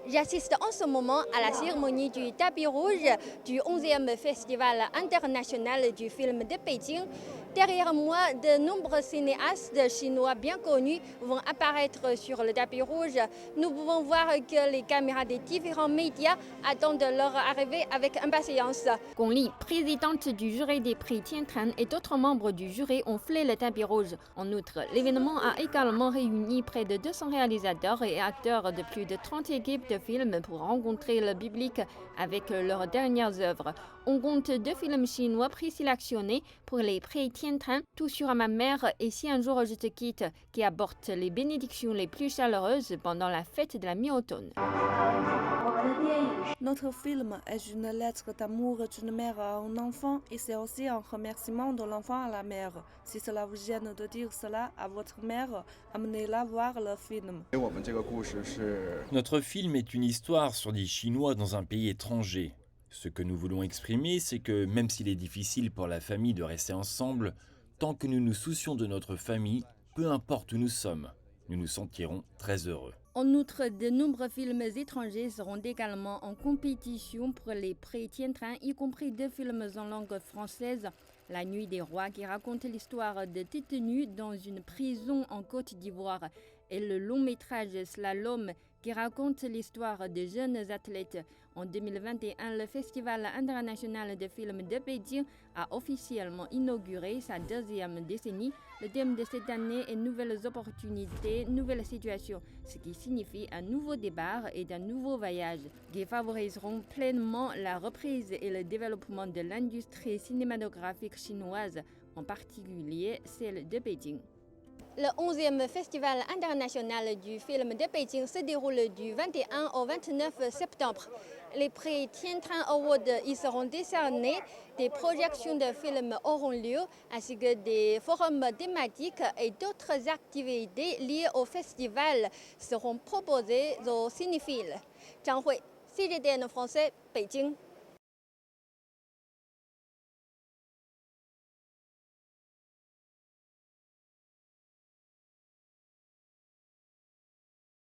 J'assiste en ce moment à la cérémonie du tapis rouge du 11e Festival international du film de Pékin. Derrière moi, de nombreux cinéastes chinois bien connus vont apparaître sur le tapis rouge. Nous pouvons voir que les caméras des différents médias attendent leur arrivée avec impatience. Gong Li, présidente du jury des prix Tiantran et d'autres membres du jury ont flé le tapis rouge. En outre, l'événement a également réuni près de 200 réalisateurs et acteurs de plus de 30 équipes de films pour rencontrer le public avec leurs dernières œuvres. On compte 2 films chinois présélectionnés pour les prix Tiantran, Tout sur ma mère et Si un jour je te quitte, qui apportent les bénédictions les plus chaleureuses pendant la fête de la mi-automne. Notre film est une lettre d'amour d'une mère à un enfant et c'est aussi un remerciement de l'enfant à la mère. Si cela vous gêne de dire cela à votre mère, amenez-la voir le film. Notre film est une histoire sur des Chinois dans un pays étranger. Ce que nous voulons exprimer, c'est que même s'il est difficile pour la famille de rester ensemble, tant que nous nous soucions de notre famille, peu importe où nous sommes, nous nous sentirons très heureux. En outre, de nombreux films étrangers seront également en compétition pour les prix Tiantran, y compris 2 films en langue française. La Nuit des rois, qui raconte l'histoire de détenus dans une prison en Côte d'Ivoire, et le long métrage Slalom, qui raconte l'histoire de jeunes athlètes. En 2021, le Festival international de films de Pékin a officiellement inauguré sa 2e décennie. Le thème de cette année est Nouvelles opportunités, nouvelles situations, ce qui signifie un nouveau départ et un nouveau voyage, qui favoriseront pleinement la reprise et le développement de l'industrie cinématographique chinoise, en particulier celle de Pékin. Le 11e Festival international du film de Pékin se déroule du 21 au 29 septembre. Les prix Tiantran Award y seront décernés, des projections de films auront lieu, ainsi que des forums thématiques et d'autres activités liées au festival seront proposées aux cinéphiles. Zhang Hui, CGTN français, Pékin.